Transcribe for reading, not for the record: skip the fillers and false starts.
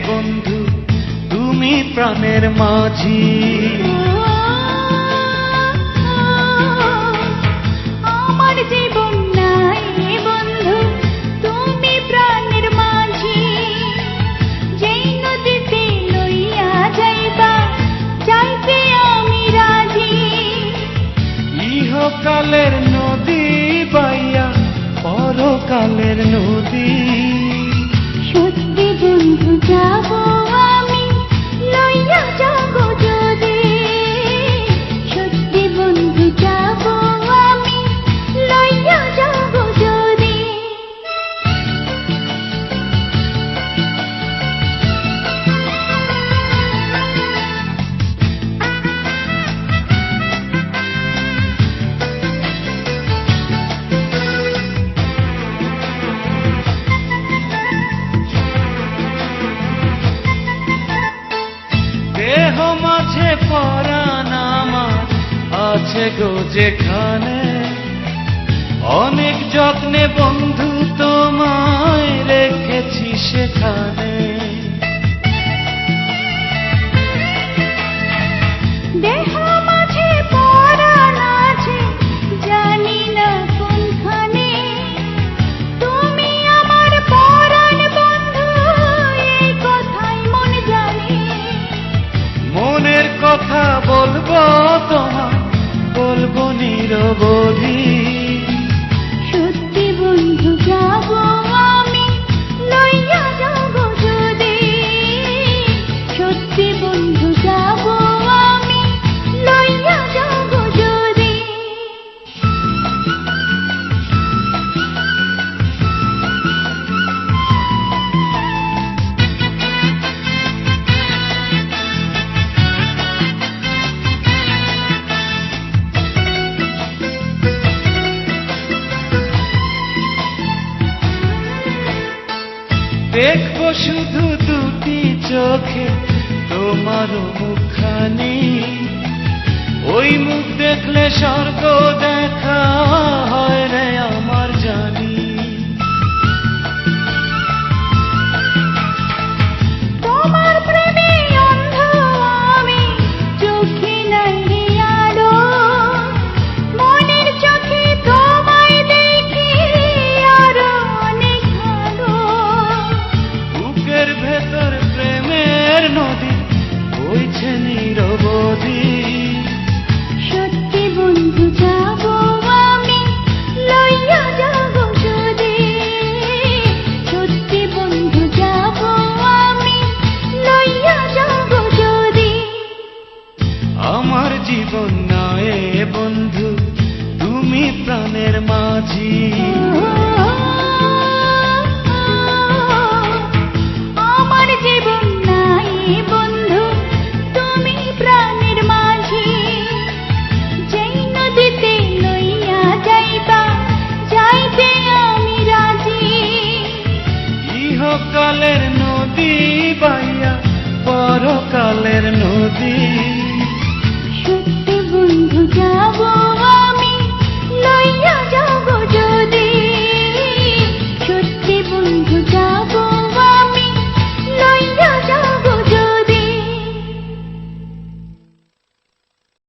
বন্ধু তুমি প্রাণের মাঝি। আমার জীবন নাই বন্ধু তুমি প্রাণের মাঝি, যেই নদীতে লইয়া যাইবা যাইতে আমি রাজি। ইহকালের নদী বাইয়া পরকালের নদী, সত্যি বন্ধু যাব আমি লইয়া যাব যদি, সত্যি বন্ধু যাব আমি লইয়া যাব যদি। দেহ মাঝে পরাণ আমার আছে গো যেখানে, অনেক যত্নে বন্ধু তোমায় রেখেছি সেখানে। দেহ মাঝে পরাণ আছে জানি না কোনখানে, তুমি আমার পরাণ বন্ধু এই কথাই মন জানে। মনের কথা বলবো তোমায় বলবো নিরবধি, সত্যি বন্ধু যাব আমি লইয়া যাব যদি, সত্যি বন্ধু যাব আমি লইয়া যাব যদি। দেখবো শুধু দুটি চোখে তোমার মুখখানি, ওই মুখ দেখলে স্বর্গ দেখা হয় রে আমার জানি। তোমার প্রেমে অন্ধ আমি চোখে নাই রে আলো, মনের চোখে তোমায় দেখি আরো অনেক ভালো। বুকের ভেতর প্রেমের নদী বইছে নিরবধি, সত্যি বন্ধু যাব আমি লইয়া যাব যদি, সত্যি বন্ধু যাব আমি লইয়া যাব যদি। আমার জীবন নয় বন্ধু তুমি প্রাণের মাঝি।